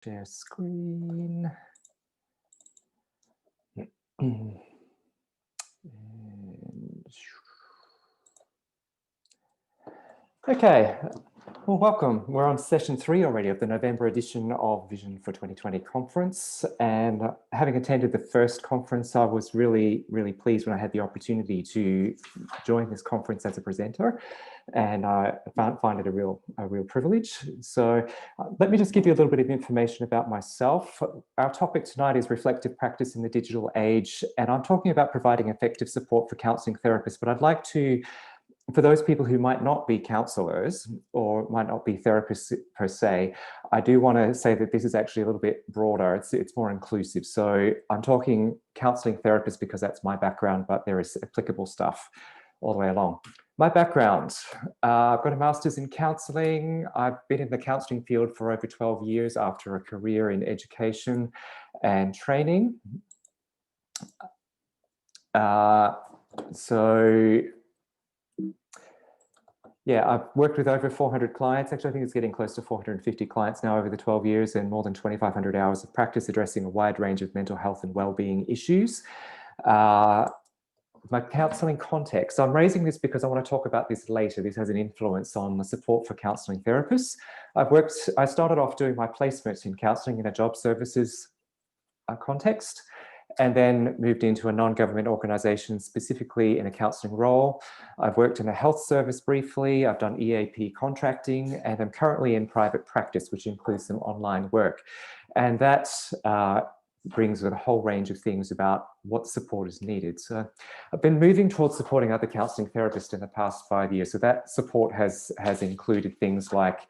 Share screen. Okay, well, welcome. We're on session 3 already of the November edition of Vision for 2020 conference. And having attended the first conference, I was really pleased when I had the opportunity to join this conference as a presenter. And I find it a real privilege. So let me just give you a little bit of information about myself. Our topic tonight is reflective practice in the digital age. And I'm talking about providing effective support for counselling therapists, but I'd like to, for those people who might not be counsellors or might not be therapists per se, I do want to say that this is actually a little bit broader. It's more inclusive. So I'm talking counselling therapists because that's my background, but there is applicable stuff all the way along. My background, I've got a master's in counselling. I've been in the counselling field for over 12 years after a career in education and training. Yeah, I've worked with over 400 clients. Actually, I think it's getting close to 450 clients now over the 12 years and more than 2,500 hours of practice addressing a wide range of mental health and well-being issues. My counselling context. So I'm raising this because I want to talk about this later. This has an influence on the support for counselling therapists. I started off doing my placements in counselling in a job services context, and then moved into a non-government organisation, specifically in a counselling role. I've worked in a health service briefly, I've done EAP contracting, and I'm currently in private practice, which includes some online work. And that brings with a whole range of things about what support is needed. So I've been moving towards supporting other counselling therapists in the past 5 years. So that support has included things like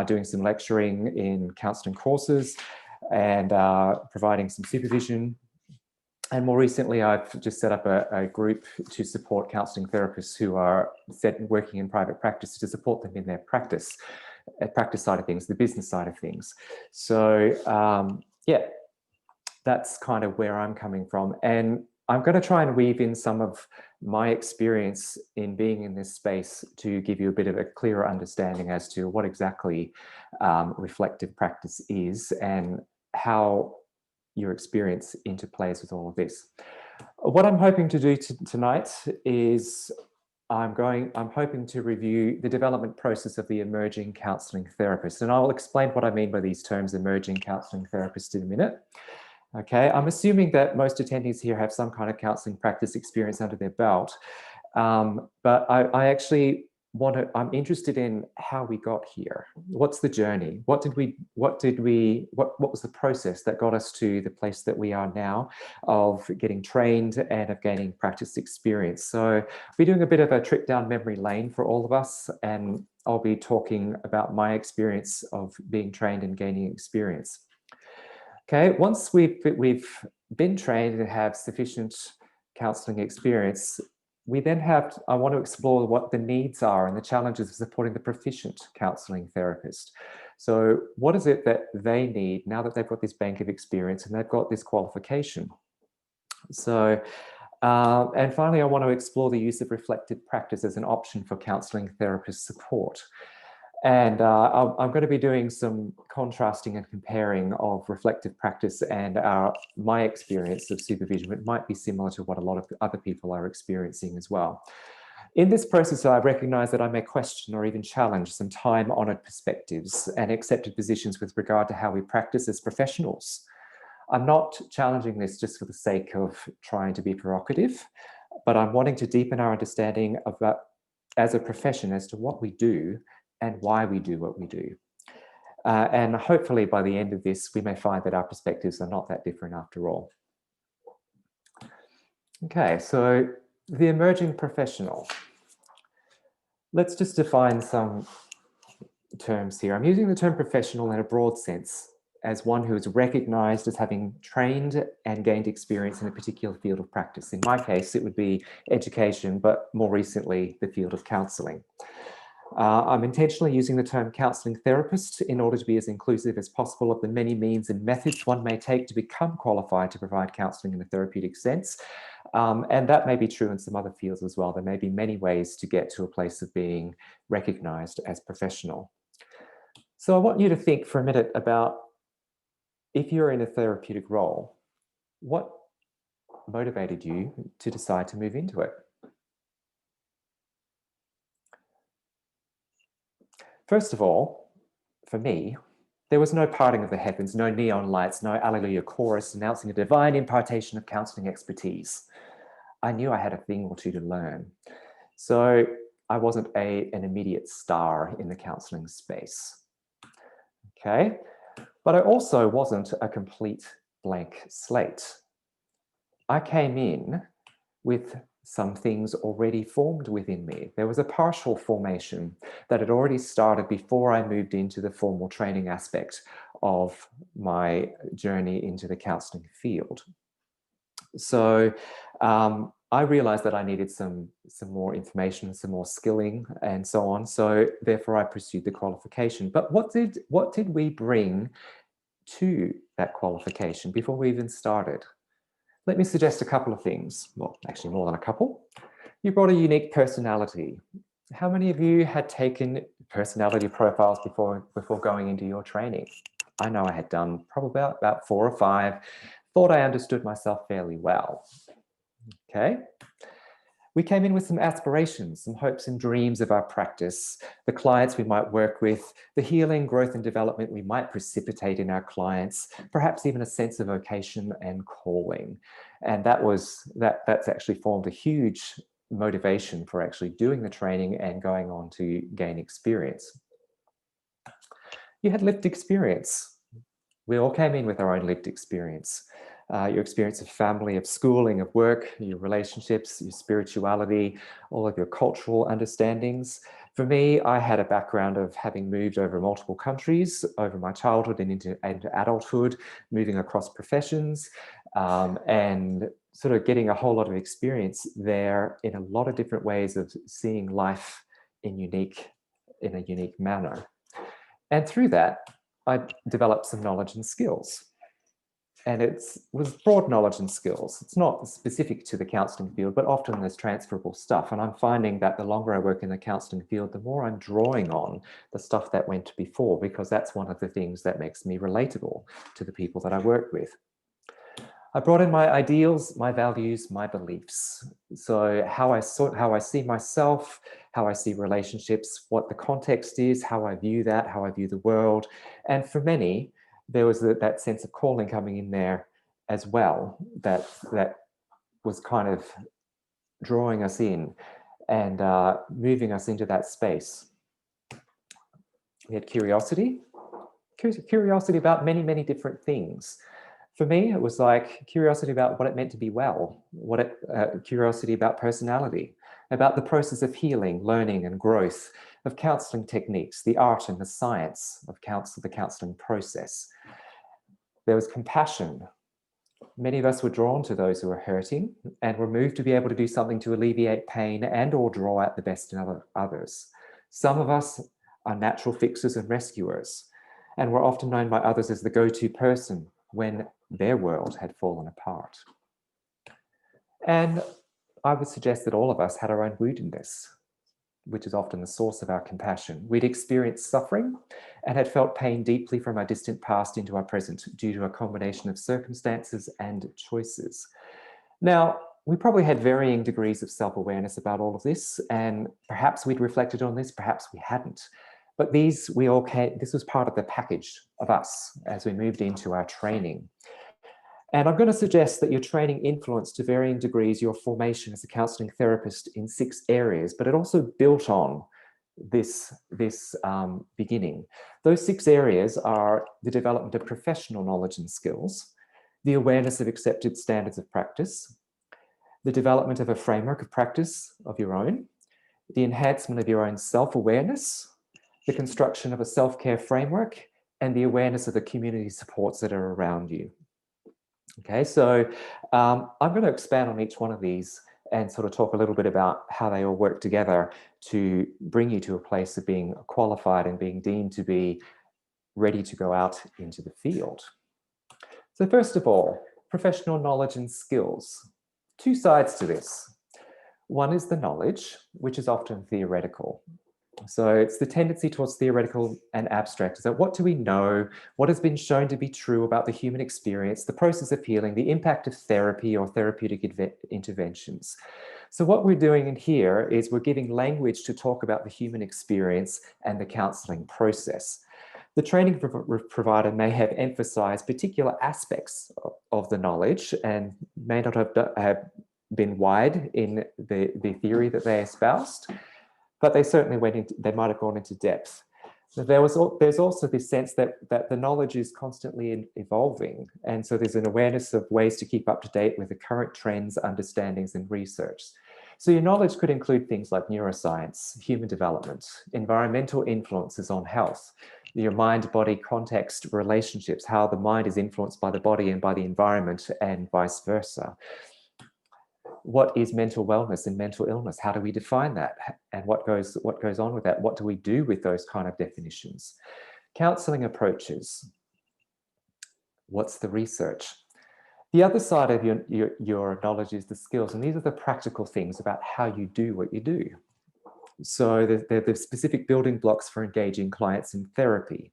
doing some lecturing in counselling courses and providing some supervision. And more recently, I've just set up a group to support counselling therapists who are working in private practice, to support them in their practice side of things, the business side of things. So yeah, that's kind of where I'm coming from. And I'm going to try and weave in some of my experience in being in this space to give you a bit of a clearer understanding as to what exactly reflective practice is and how your experience interplays with all of this. What I'm hoping to do tonight is I'm hoping to review the development process of the emerging counselling therapist. And I'll explain what I mean by these terms, emerging counselling therapist, in a minute. Okay, I'm assuming that most attendees here have some kind of counselling practice experience under their belt. But I actually I'm interested in how we got here. What's the journey? What was the process that got us to the place that we are now of getting trained and of gaining practice experience? So I'll be doing a bit of a trip down memory lane for all of us, and I'll be talking about my experience of being trained and gaining experience. Okay, once we've been trained and have sufficient counselling experience, we then I want to explore what the needs are and the challenges of supporting the proficient counselling therapist. So what is it that they need now that they've got this bank of experience and they've got this qualification? So, and finally, I want to explore the use of reflective practice as an option for counselling therapist support. And I'm going to be doing some contrasting and comparing of reflective practice and my experience of supervision. It might be similar to what a lot of other people are experiencing as well. In this process, I recognize that I may question or even challenge some time-honored perspectives and accepted positions with regard to how we practice as professionals. I'm not challenging this just for the sake of trying to be provocative, but I'm wanting to deepen our understanding about, as a profession, as to what we do and why we do what we do. And hopefully by the end of this, we may find that our perspectives are not that different after all. Okay, so the emerging professional. Let's just define some terms here. I'm using the term professional in a broad sense as one who is recognized as having trained and gained experience in a particular field of practice. In my case, it would be education, but more recently, the field of counselling. I'm intentionally using the term counselling therapist in order to be as inclusive as possible of the many means and methods one may take to become qualified to provide counselling in a therapeutic sense. And that may be true in some other fields as well. There may be many ways to get to a place of being recognised as professional. So I want you to think for a minute about if you're in a therapeutic role, what motivated you to decide to move into it? First of all, for me, there was no parting of the heavens, no neon lights, no Alleluia chorus announcing a divine impartation of counseling expertise. I knew I had a thing or two to learn. So I wasn't an immediate star in the counseling space. Okay, but I also wasn't a complete blank slate. I came in with some things already formed within me. There was a partial formation that had already started before I moved into the formal training aspect of my journey into the counseling field. So I realized that I needed some more information, some more skilling and so on. So therefore I pursued the qualification. But what did we bring to that qualification before we even started? Let me suggest a couple of things. Well, actually more than a couple. You brought a unique personality. How many of you had taken personality profiles before going into your training? I know I had done probably about 4 or 5. Thought I understood myself fairly well. Okay. We came in with some aspirations, some hopes and dreams of our practice, the clients we might work with, the healing, growth and development we might precipitate in our clients, perhaps even a sense of vocation and calling. And that's actually formed a huge motivation for actually doing the training and going on to gain experience. You had lived experience. We all came in with our own lived experience. Your experience of family, of schooling, of work, your relationships, your spirituality, all of your cultural understandings. For me, I had a background of having moved over multiple countries over my childhood and into adulthood, moving across professions, and sort of getting a whole lot of experience there in a lot of different ways of seeing life in a unique manner. And through that, I developed some knowledge and skills. And it was broad knowledge and skills. It's not specific to the counselling field, but often there's transferable stuff. And I'm finding that the longer I work in the counselling field, the more I'm drawing on the stuff that went before, because that's one of the things that makes me relatable to the people that I work with. I brought in my ideals, my values, my beliefs. So how I see myself, how I see relationships, what the context is, how I view that, how I view the world. And for many, there was that sense of calling coming in there as well, that was kind of drawing us in and moving us into that space. We had curiosity about many, many different things. For me, it was like curiosity about what it meant to be well, curiosity about personality, about the process of healing, learning and growth, of counselling techniques, the art and the science of the counselling process. There was compassion. Many of us were drawn to those who were hurting and were moved to be able to do something to alleviate pain and or draw out the best in others. Some of us are natural fixers and rescuers, and were often known by others as the go-to person when their world had fallen apart. And I would suggest that all of us had our own woundedness, which is often the source of our compassion. We'd experienced suffering and had felt pain deeply from our distant past into our present due to a combination of circumstances and choices. Now, we probably had varying degrees of self-awareness about all of this, and perhaps we'd reflected on this, perhaps we hadn't. But this was part of the package of us as we moved into our training. And I'm going to suggest that your training influenced to varying degrees your formation as a counselling therapist in 6 areas, but it also built on this beginning. Those 6 areas are the development of professional knowledge and skills, the awareness of accepted standards of practice, the development of a framework of practice of your own, the enhancement of your own self-awareness, the construction of a self-care framework, and the awareness of the community supports that are around you. Okay, so I'm going to expand on each one of these and sort of talk a little bit about how they all work together to bring you to a place of being qualified and being deemed to be ready to go out into the field. So first of all, professional knowledge and skills. 2 sides to this. One is the knowledge, which is often theoretical. So it's the tendency towards theoretical and abstract. So what do we know? What has been shown to be true about the human experience, the process of healing, the impact of therapy or therapeutic interventions? So what we're doing in here is we're giving language to talk about the human experience and the counselling process. The training provider may have emphasized particular aspects of the knowledge and may not have been wide in the theory that they espoused, but they certainly they might have gone into depth. There's also this sense that the knowledge is constantly evolving. And so there's an awareness of ways to keep up to date with the current trends, understandings, and research. So your knowledge could include things like neuroscience, human development, environmental influences on health, your mind-body context relationships, how the mind is influenced by the body and by the environment and vice versa. What is mental wellness and mental illness? How do we define that? And what goes on with that? What do we do with those kind of definitions? Counselling approaches. What's the research? The other side of your knowledge is the skills, and these are the practical things about how you do what you do. So they're the specific building blocks for engaging clients in therapy.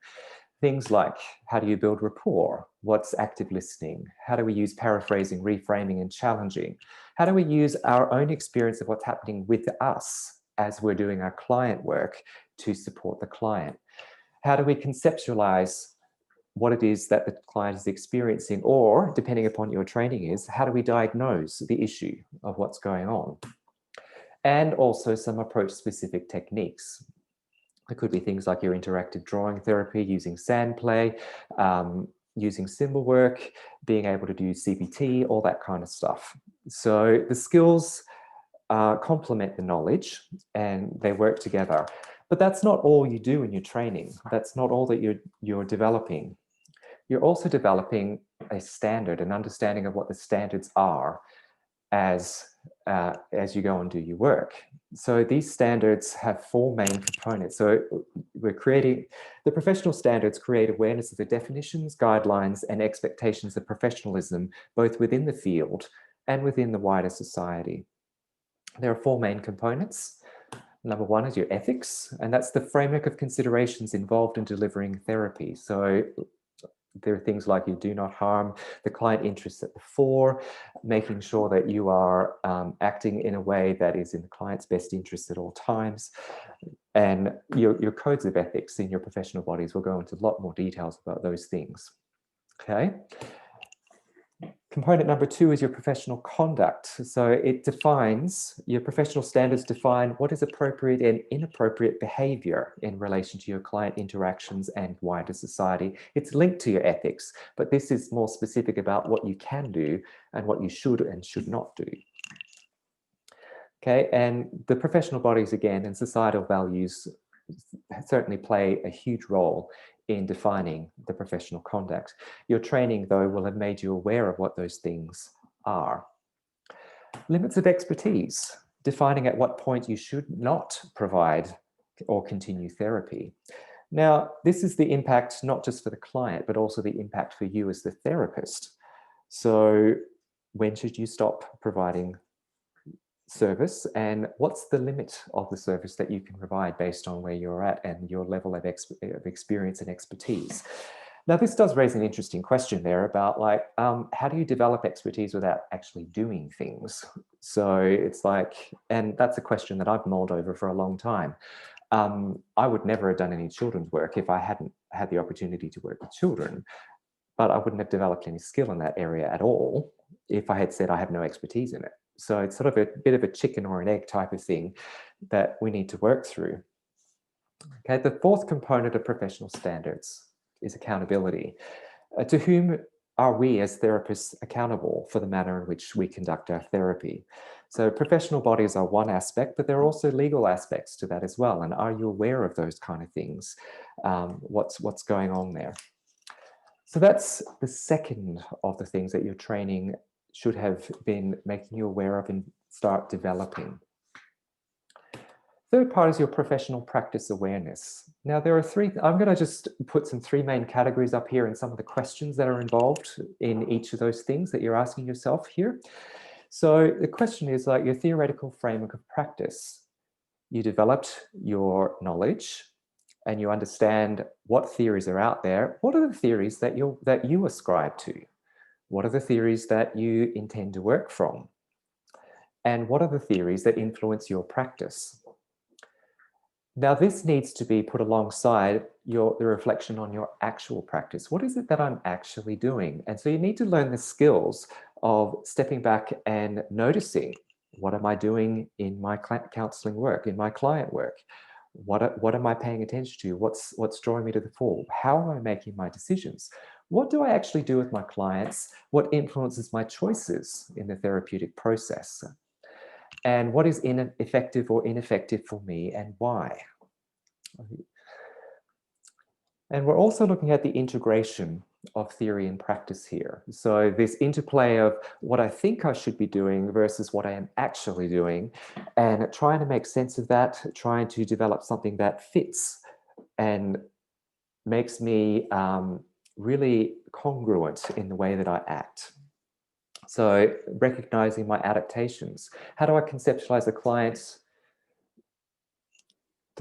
Things like, how do you build rapport? What's active listening? How do we use paraphrasing, reframing, and challenging? How do we use our own experience of what's happening with us as we're doing our client work to support the client? How do we conceptualize what it is that the client is experiencing, or depending upon your training is, how do we diagnose the issue of what's going on? And also some approach-specific techniques. It could be things like your interactive drawing therapy, using sand play, using symbol work, being able to do CBT, all that kind of stuff. So the skills complement the knowledge and they work together. But that's not all you do in your training. That's not all that you're developing. You're also developing a standard, an understanding of what the standards are as you go and do your work. So these standards have four main components. So we're creating, the professional standards create awareness of the definitions, guidelines, and expectations of professionalism, both within the field and within the wider society. There are four main components. Number one is your ethics, and that's the framework of considerations involved in delivering therapy. So there are things like you do not harm, the client interests at the fore, making sure that you are acting in a way that is in the client's best interest at all times. And your codes of ethics in your professional bodies will go into a lot more details about those things. Okay. Component number two is your professional conduct. So it defines, your professional standards define what is appropriate and inappropriate behavior in relation to your client interactions and wider society. It's linked to your ethics, but this is more specific about what you can do and what you should and should not do. Okay, and the professional bodies again and societal values certainly play a huge role in defining the professional conduct. Your training, though, will have made you aware of what those things are. Limits of expertise, defining at what point you should not provide or continue therapy. Now, this is the impact not just for the client, but also the impact for you as the therapist. So when should you stop providing service, and what's the limit of the service that you can provide based on where you're at and your level of experience and expertise? Now, this does raise an interesting question there about like, how do you develop expertise without actually doing things? So it's like, and that's a question that I've mulled over for a long time. I would never have done any children's work if I hadn't had the opportunity to work with children, but I wouldn't have developed any skill in that area at all if I had said I have no expertise in it. So it's sort of a bit of a chicken or an egg type of thing that we need to work through. Okay, the fourth component of professional standards is accountability. To whom are we as therapists accountable for the manner in which we conduct our therapy? So professional bodies are one aspect, but there are also legal aspects to that as well. And are you aware of those kind of things? What's going on there? So that's the second of the things that your training should have been making you aware of and start developing. Third part is your professional practice awareness. Now there are three, I'm going to just put some three main categories up here and some of the questions that are involved in each of those things that you're asking yourself here. So the question is like your theoretical framework of practice. you developed your knowledge, and you understand what theories are out there. What are the theories that you ascribe to? What are the theories that you intend to work from? And what are the theories that influence your practice? Now, this needs to be put alongside the reflection on your actual practice. What is it that I'm actually doing? And so you need to learn the skills of stepping back and noticing, what am I doing in my counseling work, in my client work? What am I paying attention to? What's drawing me to the fore? How am I making my decisions? What do I actually do with my clients? What influences my choices in the therapeutic process? And what is effective or ineffective for me, and why? And we're also looking at the integration of theory and practice here. So this interplay of what I think I should be doing versus what I am actually doing, and trying to make sense of that, trying to develop something that fits and makes me really congruent in the way that I act. So recognizing my adaptations. How do I conceptualize the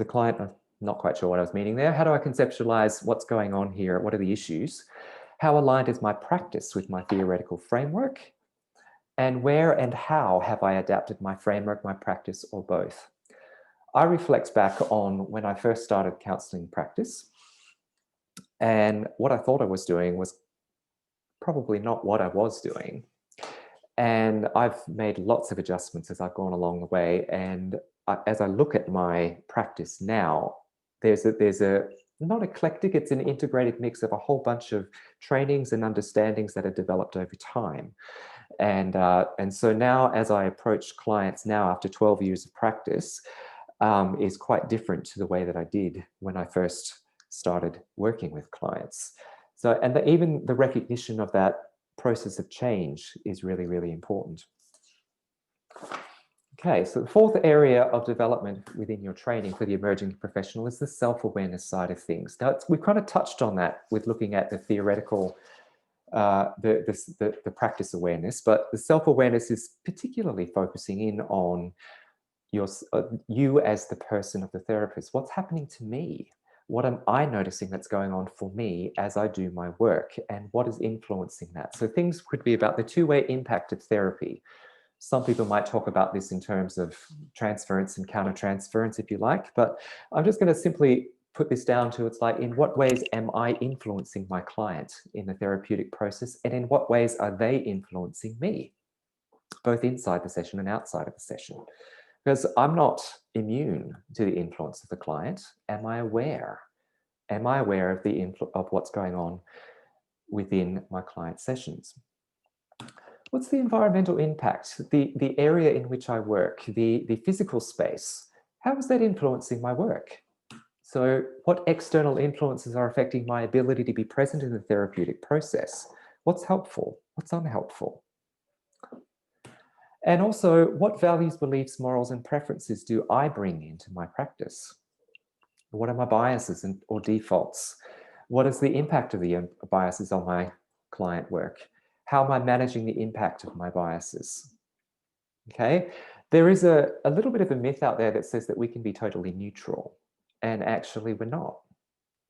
client, I'm not quite sure what I was meaning there. How do I conceptualize what's going on here? What are the issues? How aligned is my practice with my theoretical framework? And where and how have I adapted my framework, my practice, or both? I reflect back on when I first started counseling practice, and what I thought I was doing was probably not what I was doing. And I've made lots of adjustments as I've gone along the way. And as I look at my practice now, there's a not eclectic, it's an integrated mix of a whole bunch of trainings and understandings that are developed over time. And so now, as I approach clients now after 12 years of practice, is quite different to the way that I did when I first started working with clients. So, and even the recognition of that process of change is really, really important. Okay, so the fourth area of development within your training for the emerging professional is the self-awareness side of things. Now, we've kind of touched on that with looking at the theoretical, the practice awareness, but the self-awareness is particularly focusing in on you as the person of the therapist. What's happening to me? What am I noticing that's going on for me as I do my work, and what is influencing that? So things could be about the two-way impact of therapy. Some people might talk about this in terms of transference and countertransference, if you like, but I'm just going to simply put this down to, it's like, in what ways am I influencing my client in the therapeutic process, and in what ways are they influencing me, both inside the session and outside of the session? Because I'm not immune to the influence of the client. Am I aware? Am I aware of what's going on within my client sessions? What's the environmental impact? The area in which I work, the physical space, how is that influencing my work? So what external influences are affecting my ability to be present in the therapeutic process? What's helpful? What's unhelpful? And also, what values, beliefs, morals, and preferences do I bring into my practice? What are my biases or defaults? What is the impact of the biases on my client work? How am I managing the impact of my biases? Okay, there is a little bit of a myth out there that says that we can be totally neutral, and actually we're not.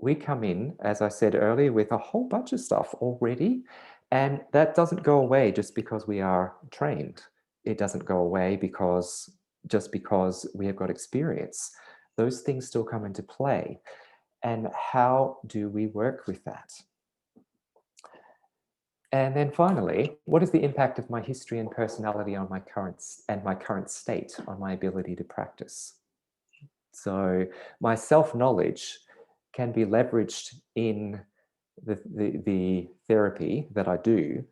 We come in, as I said earlier, with a whole bunch of stuff already, and that doesn't go away just because we are trained. It doesn't go away just because we have got experience. Those things still come into play. And how do we work with that? And then finally, what is the impact of my history and personality on my current state on my ability to practice? So my self-knowledge can be leveraged in the therapy that I do,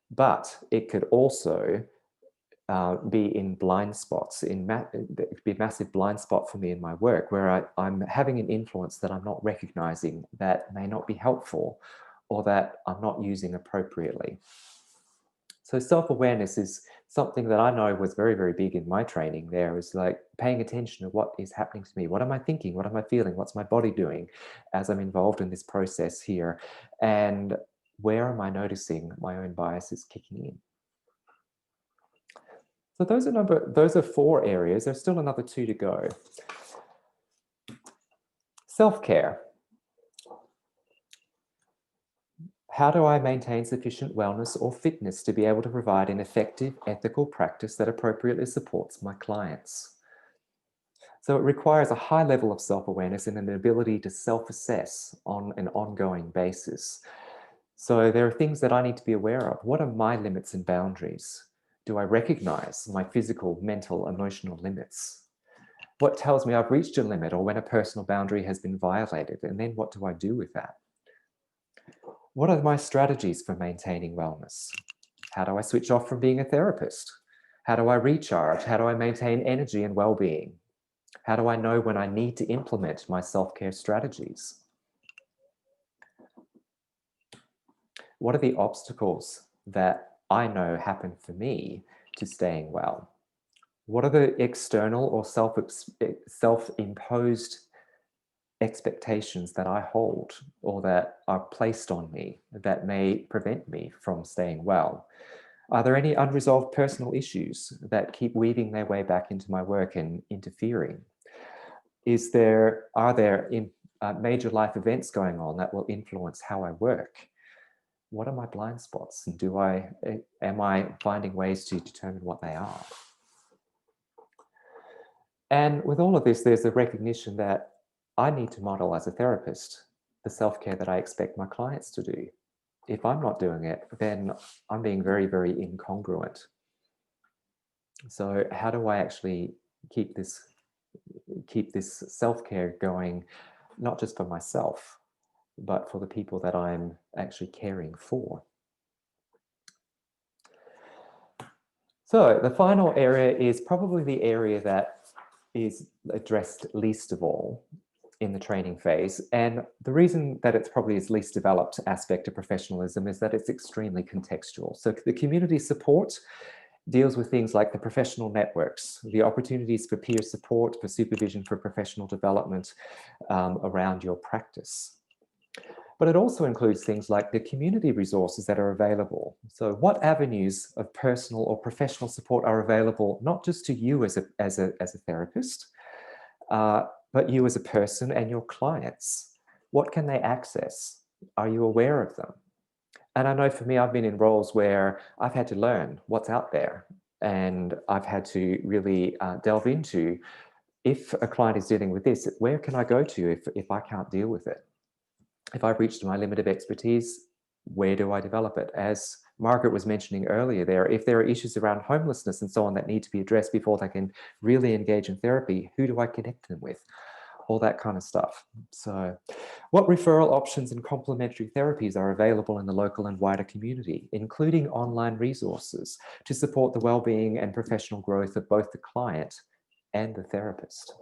but it could also be in blind spots. It could be a massive blind spot for me in my work, where I'm having an influence that I'm not recognizing, that may not be helpful, or that I'm not using appropriately. So self-awareness is something that I know was very, very big in my training. There is like paying attention to what is happening to me. What am I thinking? What am I feeling? What's my body doing as I'm involved in this process here? And where am I noticing my own biases kicking in? So those are 4 areas. There's still another 2 to go. Self-care. How do I maintain sufficient wellness or fitness to be able to provide an effective, ethical practice that appropriately supports my clients? So it requires a high level of self-awareness and an ability to self-assess on an ongoing basis. So there are things that I need to be aware of. What are my limits and boundaries? Do I recognize my physical, mental, emotional limits? What tells me I've reached a limit or when a personal boundary has been violated? And then what do I do with that? What are my strategies for maintaining wellness? How do I switch off from being a therapist? How do I recharge? How do I maintain energy and well-being? How do I know when I need to implement my self-care strategies? What are the obstacles that I know happen for me to staying well? What are the external or self-imposed expectations that I hold or that are placed on me that may prevent me from staying well? Are there any unresolved personal issues that keep weaving their way back into my work and interfering? Are there major life events going on that will influence how I work? What are my blind spots, and am I finding ways to determine what they are? And with all of this, there's a recognition that I need to model as a therapist the self-care that I expect my clients to do. If I'm not doing it, then I'm being very, very incongruent. So how do I actually keep this self-care going, not just for myself, but for the people that I'm actually caring for? So the final area is probably the area that is addressed least of all in the training phase. And the reason that it's probably its least developed aspect of professionalism is that it's extremely contextual. So the community support deals with things like the professional networks, the opportunities for peer support, for supervision, for professional development around your practice. But it also includes things like the community resources that are available. So what avenues of personal or professional support are available, not just to you as a therapist, but you as a person and your clients? What can they access? Are you aware of them? And I know for me, I've been in roles where I've had to learn what's out there, and I've had to really delve into, if a client is dealing with this, where can I go to if I can't deal with it? If I've reached my limit of expertise, where do I develop it? As Margaret was mentioning earlier there, if there are issues around homelessness and so on that need to be addressed before they can really engage in therapy, who do I connect them with? All that kind of stuff. So what referral options and complementary therapies are available in the local and wider community, including online resources to support the well-being and professional growth of both the client and the therapist?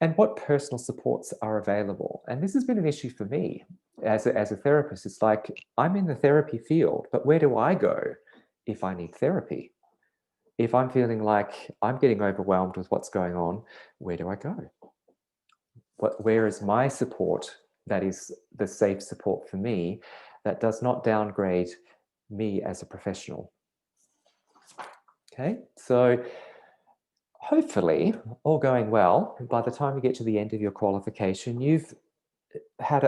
And what personal supports are available? And this has been an issue for me as a therapist. It's like, I'm in the therapy field, but where do I go if I need therapy? If I'm feeling like I'm getting overwhelmed with what's going on, where do I go? Where is my support that is the safe support for me, that does not downgrade me as a professional? Okay, so hopefully, all going well, by the time you get to the end of your qualification, you've had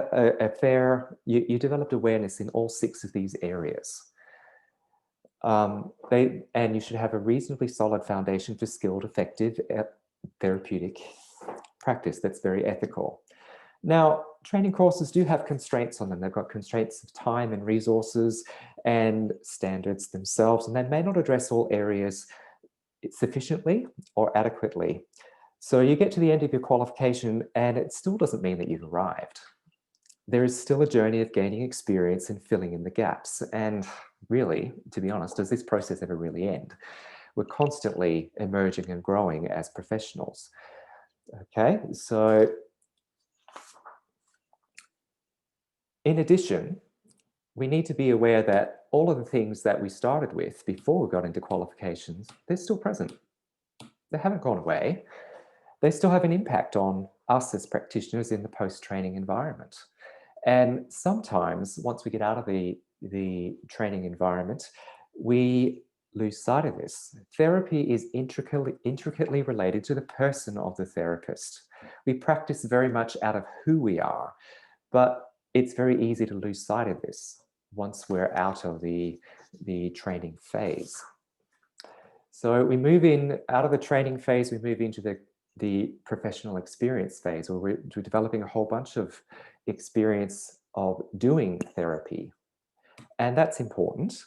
you developed awareness in all 6 of these areas. And you should have a reasonably solid foundation for skilled, effective, therapeutic practice that's very ethical. Now, training courses do have constraints on them. They've got constraints of time and resources and standards themselves, and they may not address all areas sufficiently or adequately. So you get to the end of your qualification and it still doesn't mean that you've arrived. There is still a journey of gaining experience and filling in the gaps. And really, to be honest, does this process ever really end? We're constantly emerging and growing as professionals. Okay, so in addition, we need to be aware that all of the things that we started with before we got into qualifications, they're still present. They haven't gone away. They still have an impact on us as practitioners in the post-training environment. And sometimes once we get out of the training environment, we lose sight of this. Therapy is intricately related to the person of the therapist. We practice very much out of who we are, but it's very easy to lose sight of this once we're out of the training phase. So we move in out of the training phase, we move into the professional experience phase, where we're developing a whole bunch of experience of doing therapy. And that's important.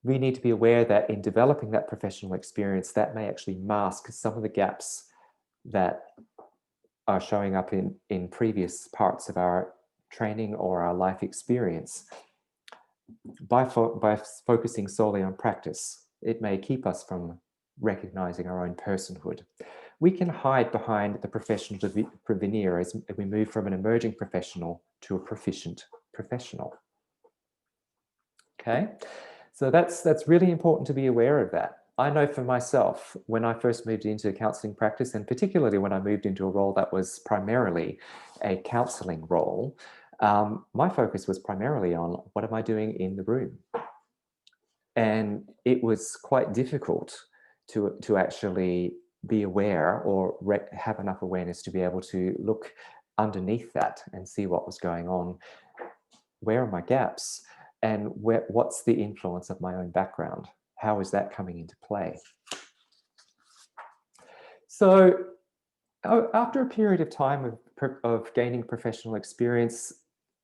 We need to be aware that in developing that professional experience, that may actually mask some of the gaps that are showing up in previous parts of our training or our life experience. By focusing solely on practice, it may keep us from recognizing our own personhood. We can hide behind the professional veneer as we move from an emerging professional to a proficient professional. Okay, so that's really important to be aware of that. I know for myself, when I first moved into counseling practice, and particularly when I moved into a role that was primarily a counseling role, my focus was primarily on what am I doing in the room? And it was quite difficult to actually be aware or have enough awareness to be able to look underneath that and see what was going on. Where are my gaps? And what's the influence of my own background? How is that coming into play? So after a period of time of gaining professional experience,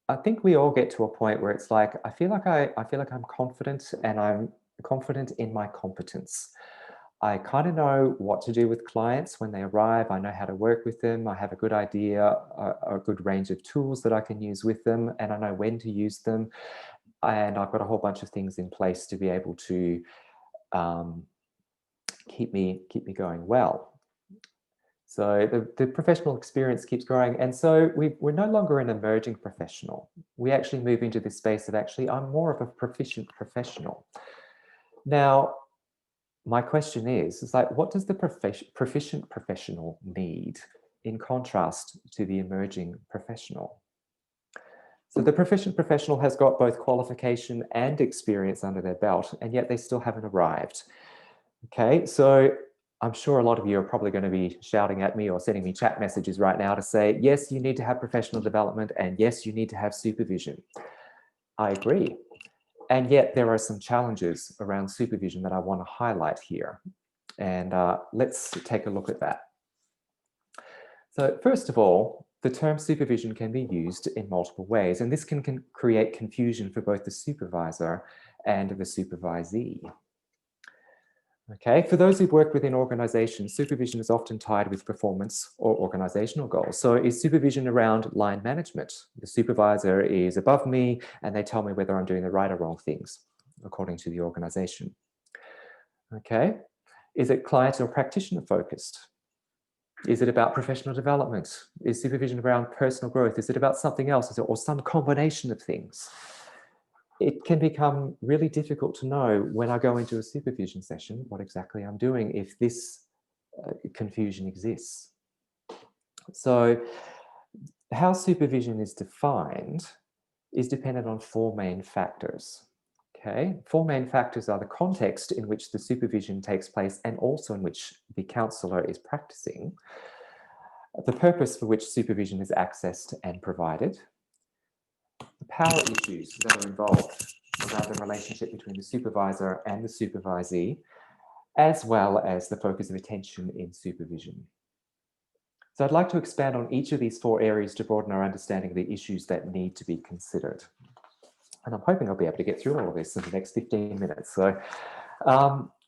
I think we all get to a point where it's like, I feel like I'm confident, and I'm confident in my competence. I kind of know what to do with clients when they arrive. I know how to work with them. I have a good idea, a good range of tools that I can use with them, and I know when to use them. And I've got a whole bunch of things in place to be able to keep me going well. So the professional experience keeps growing. And so we're no longer an emerging professional. We actually move into this space of actually, I'm more of a proficient professional. Now, my question is like, what does the proficient professional need in contrast to the emerging professional? So the proficient professional has got both qualification and experience under their belt, and yet they still haven't arrived. Okay, so I'm sure a lot of you are probably going to be shouting at me or sending me chat messages right now to say, yes, you need to have professional development, and yes, you need to have supervision. I agree. And yet there are some challenges around supervision that I want to highlight here. And let's take a look at that. So first of all, the term supervision can be used in multiple ways, and this can create confusion for both the supervisor and the supervisee. Okay, for those who've worked within organizations, supervision is often tied with performance or organizational goals. So is supervision around line management? The supervisor is above me and they tell me whether I'm doing the right or wrong things according to the organization. Okay, is it client or practitioner focused? Is it about professional development? Is supervision around personal growth? Is it about something else? Or some combination of things? It can become really difficult to know when I go into a supervision session what exactly I'm doing if this confusion exists. So how supervision is defined is dependent on four main factors. Okay, four main factors are the context in which the supervision takes place and also in which the counsellor is practicing, the purpose for which supervision is accessed and provided, the power issues that are involved around the relationship between the supervisor and the supervisee, as well as the focus of attention in supervision. So I'd like to expand on each of these four areas to broaden our understanding of the issues that need to be considered. And I'm hoping I'll be able to get through all of this in the next 15 minutes. So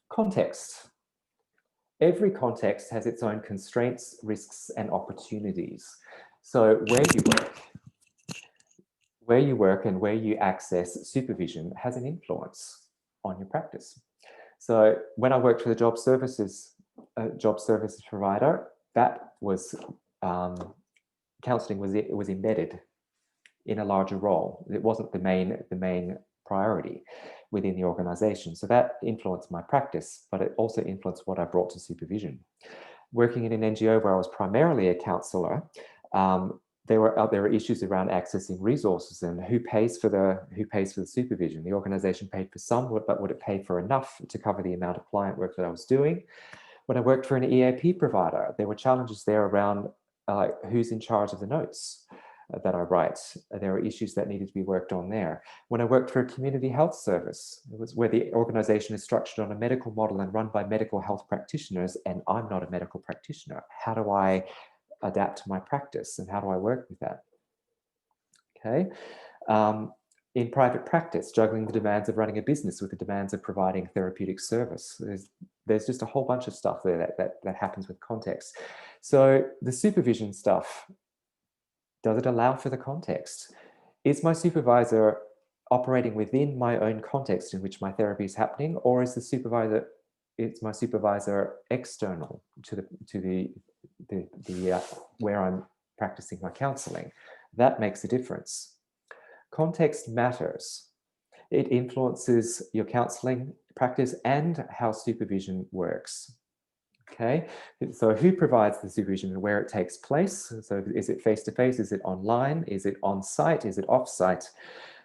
context. Every context has its own constraints, risks, and opportunities. So where you work and where you access supervision has an influence on your practice. So when I worked for the job services provider, that was counselling was embedded in a larger role. It wasn't the main priority within the organisation. So that influenced my practice, but it also influenced what I brought to supervision. Working in an NGO where I was primarily a counsellor, there were issues around accessing resources and who pays for the supervision. The organization paid for some, but would it pay for enough to cover the amount of client work that I was doing? When I worked for an EAP provider, there were challenges there around who's in charge of the notes that I write. There were issues that needed to be worked on there. When I worked for a community health service, it was where the organization is structured on a medical model and run by medical health practitioners, and I'm not a medical practitioner. How do I adapt to my practice and how do I work with that? Okay. In private practice, juggling the demands of running a business with the demands of providing therapeutic service. There's just a whole bunch of stuff there that happens with context. So the supervision stuff, does it allow for the context? Is my supervisor operating within my own context in which my therapy is happening, or is my supervisor external to the where I'm practicing my counseling? That makes a difference. Context matters. It influences your counseling practice and how supervision works. Okay, so who provides the supervision and where it takes place? So is it face-to-face? Is it online? Is it on-site? Is it off-site?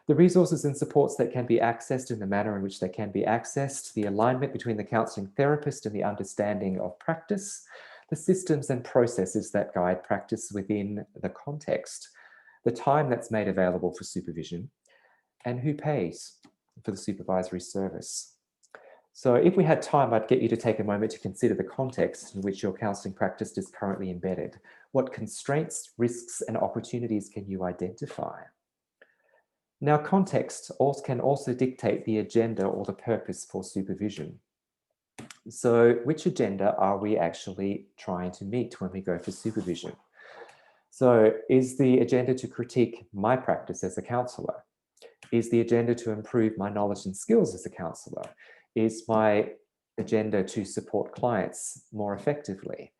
The resources and supports that can be accessed in the manner in which they can be accessed, the alignment between the counseling therapist and the understanding of practice, the systems and processes that guide practice within the context, the time that's made available for supervision, and who pays for the supervisory service. So if we had time, I'd get you to take a moment to consider the context in which your counseling practice is currently embedded. What constraints, risks, and opportunities can you identify? Now, context can also dictate the agenda or the purpose for supervision. So which agenda are we actually trying to meet when we go for supervision? So is the agenda to critique my practice as a counsellor? Is the agenda to improve my knowledge and skills as a counsellor? Is my agenda to support clients more effectively?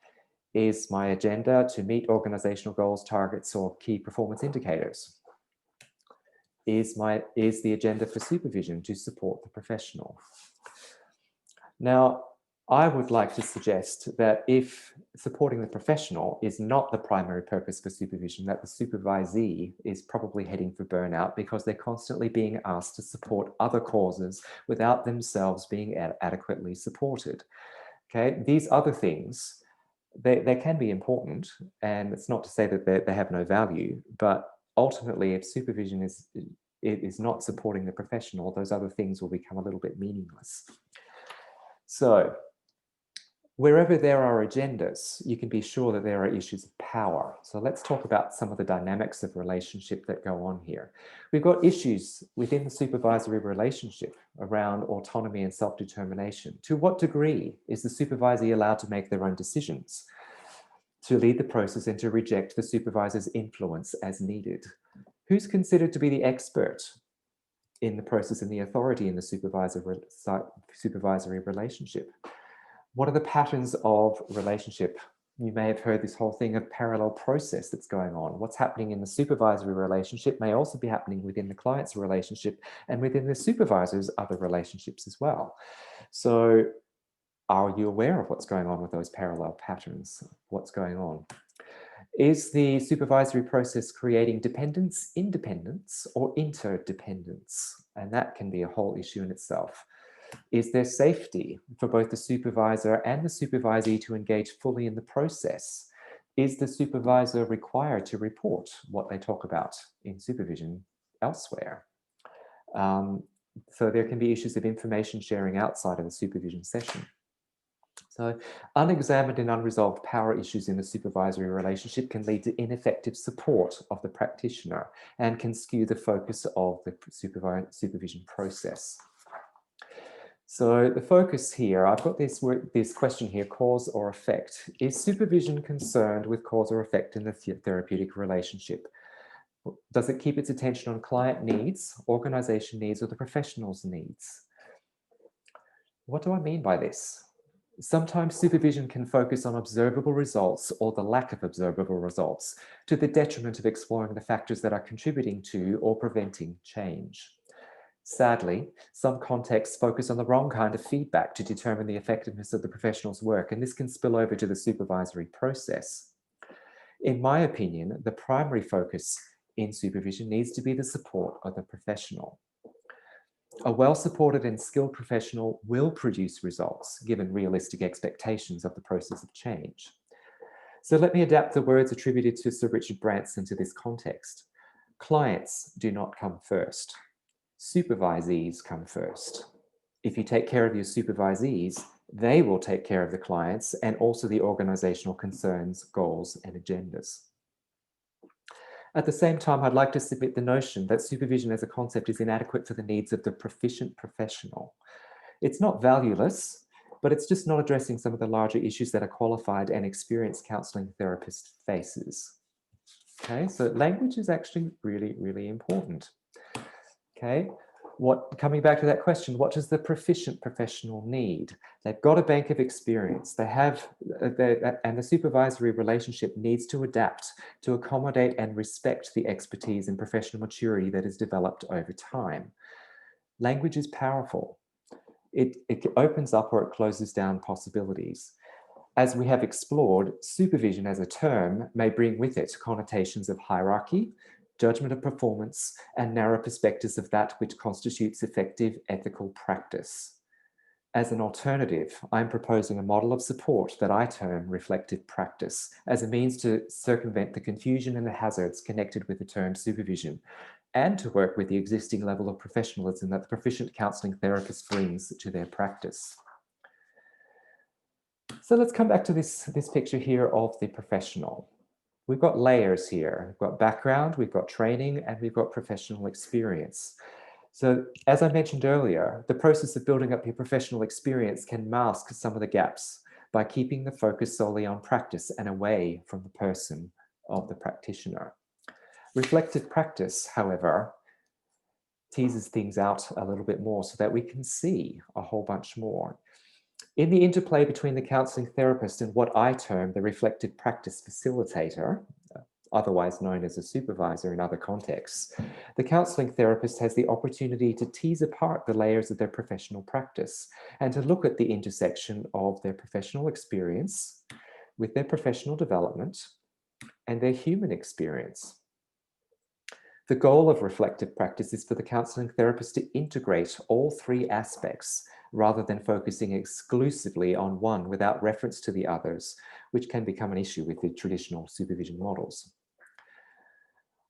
Is my agenda to meet organizational goals, targets, or key performance indicators? Is the agenda for supervision to support the professional? Now, I would like to suggest that if supporting the professional is not the primary purpose for supervision, that the supervisee is probably heading for burnout because they're constantly being asked to support other causes without themselves being adequately supported. Okay, these other things, they can be important, and it's not to say that they have no value, but ultimately if supervision is not supporting the professional, those other things will become a little bit meaningless. So wherever there are agendas, you can be sure that there are issues of power. So let's talk about some of the dynamics of relationship that go on here. We've got issues within the supervisory relationship around autonomy and self-determination. To what degree is the supervisee allowed to make their own decisions, to lead the process, and to reject the supervisor's influence as needed? Who's considered to be the expert in the process and the authority in the supervisory relationship? What are the patterns of relationship? You may have heard this whole thing of parallel process that's going on. What's happening in the supervisory relationship may also be happening within the client's relationship and within the supervisor's other relationships as well. So are you aware of what's going on with those parallel patterns? What's going on? Is the supervisory process creating dependence, independence, or interdependence? And that can be a whole issue in itself. Is there safety for both the supervisor and the supervisee to engage fully in the process? Is the supervisor required to report what they talk about in supervision elsewhere? So there can be issues of information sharing outside of the supervision session. So unexamined and unresolved power issues in the supervisory relationship can lead to ineffective support of the practitioner and can skew the focus of the supervision process. So the focus here, I've got this question here, cause or effect. Is supervision concerned with cause or effect in the therapeutic relationship? Does it keep its attention on client needs, organization needs, or the professional's needs? What do I mean by this? Sometimes supervision can focus on observable results or the lack of observable results to the detriment of exploring the factors that are contributing to or preventing change. Sadly, some contexts focus on the wrong kind of feedback to determine the effectiveness of the professional's work, and this can spill over to the supervisory process. In my opinion, the primary focus in supervision needs to be the support of the professional. A well-supported and skilled professional will produce results given realistic expectations of the process of change. So let me adapt the words attributed to Sir Richard Branson to this context. Clients do not come first. Supervisees come first. If you take care of your supervisees, they will take care of the clients and also the organizational concerns, goals, and agendas. At the same time, I'd like to submit the notion that supervision as a concept is inadequate for the needs of the proficient professional. It's not valueless, but it's just not addressing some of the larger issues that a qualified and experienced counseling therapist faces. Okay, so language is actually really, really important. Okay, coming back to that question, what does the proficient professional need? They've got a bank of experience. They have, and the supervisory relationship needs to adapt to accommodate and respect the expertise and professional maturity that is developed over time. Language is powerful. It opens up or it closes down possibilities. As we have explored, supervision as a term may bring with it connotations of hierarchy, judgment of performance, and narrow perspectives of that which constitutes effective ethical practice. As an alternative, I'm proposing a model of support that I term reflective practice as a means to circumvent the confusion and the hazards connected with the term supervision, and to work with the existing level of professionalism that the proficient counseling therapist brings to their practice. So let's come back to this picture here of the professional. We've got layers here. We've got background, we've got training, and we've got professional experience. So as I mentioned earlier, the process of building up your professional experience can mask some of the gaps by keeping the focus solely on practice and away from the person of the practitioner. Reflective practice, however, teases things out a little bit more so that we can see a whole bunch more. In the interplay between the counseling therapist and what I term the reflective practice facilitator, otherwise known as a supervisor in other contexts, the counseling therapist has the opportunity to tease apart the layers of their professional practice and to look at the intersection of their professional experience with their professional development and their human experience. The goal of reflective practice is for the counseling therapist to integrate all three aspects rather than focusing exclusively on one without reference to the others, which can become an issue with the traditional supervision models.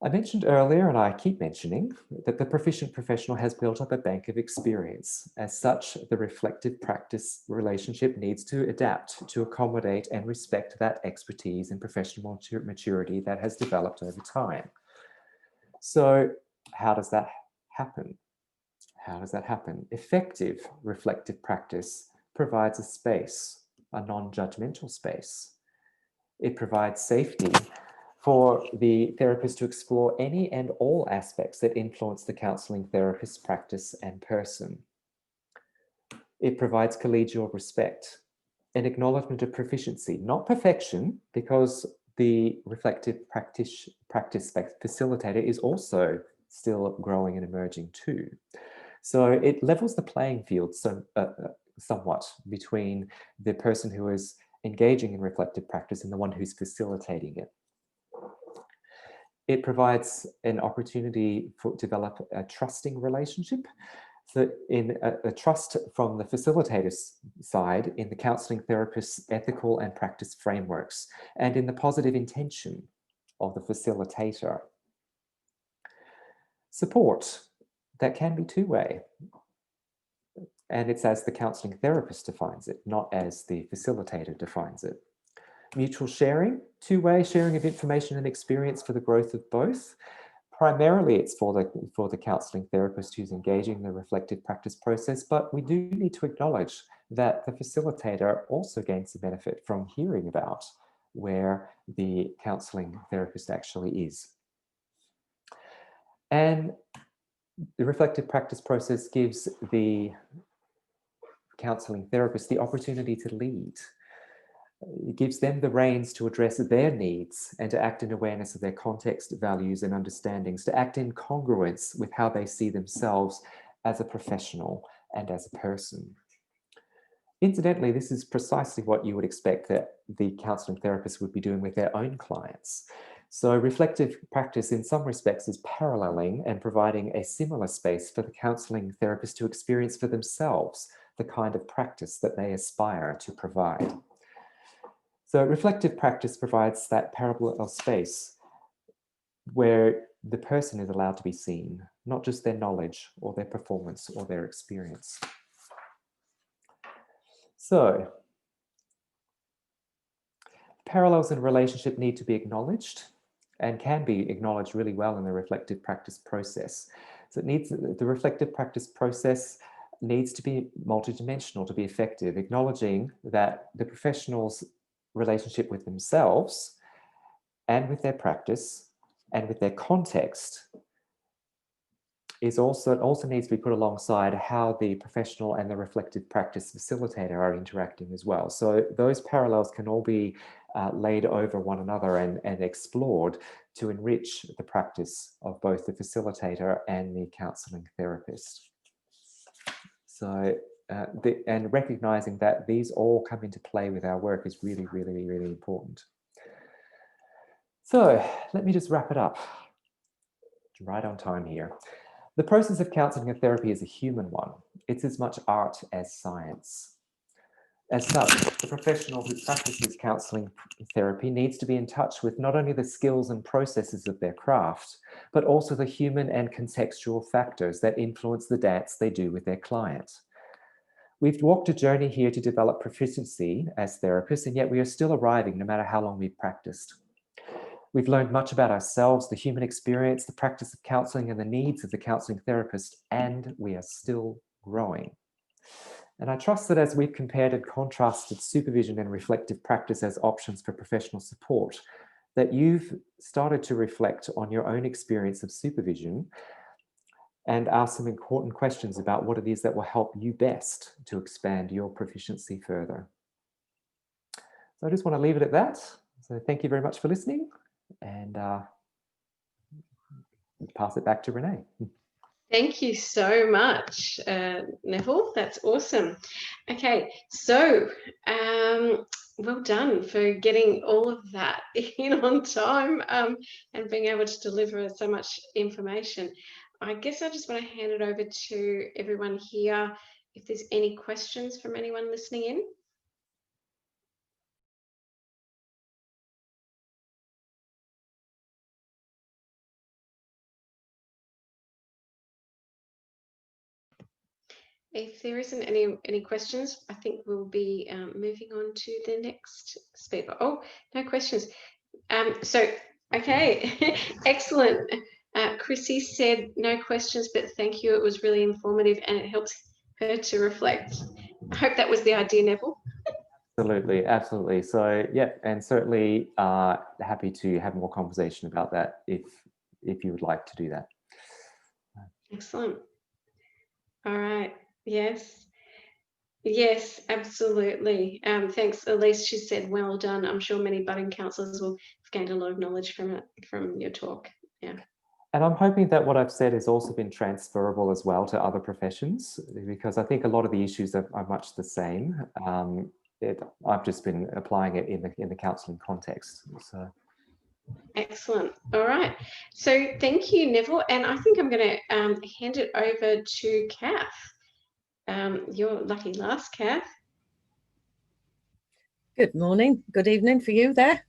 I mentioned earlier, and I keep mentioning, that the proficient professional has built up a bank of experience. As such, the reflective practice relationship needs to adapt to accommodate and respect that expertise and professional maturity that has developed over time. So how does that happen? How does that happen? Effective reflective practice provides a space, a non-judgmental space. It provides safety for the therapist to explore any and all aspects that influence the counseling therapist's practice and person. It provides collegial respect, an acknowledgement of proficiency, not perfection, because the reflective practice facilitator is also still growing and emerging too. So it levels the playing field somewhat between the person who is engaging in reflective practice and the one who's facilitating it. It provides an opportunity to develop a trusting relationship. So in a trust from the facilitator's side in the counseling therapist's ethical and practice frameworks, and in the positive intention of the facilitator. Support, that can be two-way. And it's as the counseling therapist defines it, not as the facilitator defines it. Mutual sharing, two-way sharing of information and experience for the growth of both. Primarily, it's for the counseling therapist who's engaging in the reflective practice process, but we do need to acknowledge that the facilitator also gains the benefit from hearing about where the counseling therapist actually is. And the reflective practice process gives the counseling therapist the opportunity to lead. It gives them the reins to address their needs and to act in awareness of their context, values, and understandings, to act in congruence with how they see themselves as a professional and as a person. Incidentally, this is precisely what you would expect that the counselling therapist would be doing with their own clients. So reflective practice in some respects is paralleling and providing a similar space for the counselling therapist to experience for themselves the kind of practice that they aspire to provide. So reflective practice provides that parallel space where the person is allowed to be seen, not just their knowledge or their performance or their experience. So, parallels in relationship need to be acknowledged and can be acknowledged really well in the reflective practice process. So the reflective practice process needs to be multidimensional to be effective, acknowledging that the professional's relationship with themselves and with their practice and with their context is also needs to be put alongside how the professional and the reflective practice facilitator are interacting as well. So those parallels can all be laid over one another and explored to enrich the practice of both the facilitator and the counselling therapist. So, and recognizing that these all come into play with our work is really, really, really important. So let me just wrap it up. Right on time here. The process of counselling and therapy is a human one. It's as much art as science. As such, the professional who practices counselling therapy needs to be in touch with not only the skills and processes of their craft, but also the human and contextual factors that influence the dance they do with their client. We've walked a journey here to develop proficiency as therapists, and yet we are still arriving no matter how long we've practiced. We've learned much about ourselves, the human experience, the practice of counselling, and the needs of the counselling therapist, and we are still growing. And I trust that as we've compared and contrasted supervision and reflective practice as options for professional support, that you've started to reflect on your own experience of supervision and ask some important questions about what it is that will help you best to expand your proficiency further. So I just want to leave it at that. So thank you very much for listening, and pass it back to Renee. Thank you so much, Neville. That's awesome. Okay, so well done for getting all of that in on time and being able to deliver so much information. I guess I just want to hand it over to everyone here if there's any questions from anyone listening in. If there isn't any questions, I think we'll be moving on to the next speaker. Oh, no questions. So, okay, excellent. Chrissy said no questions, but thank you. It was really informative and it helps her to reflect. I hope that was the idea, Neville. Absolutely, absolutely. So yeah, and certainly happy to have more conversation about that if you would like to do that. Excellent. All right. Yes. Yes, absolutely. Thanks, Elise. She said, well done. I'm sure many budding counsellors will have gained a lot of knowledge from it, from your talk. Yeah. And I'm hoping that what I've said has also been transferable as well to other professions, because I think a lot of the issues are much the same. I've just been applying it in the counselling context. So. Excellent. All right. So thank you, Neville. And I think I'm going to hand it over to Kath. You're lucky last, Kath. Good morning, good evening for you there.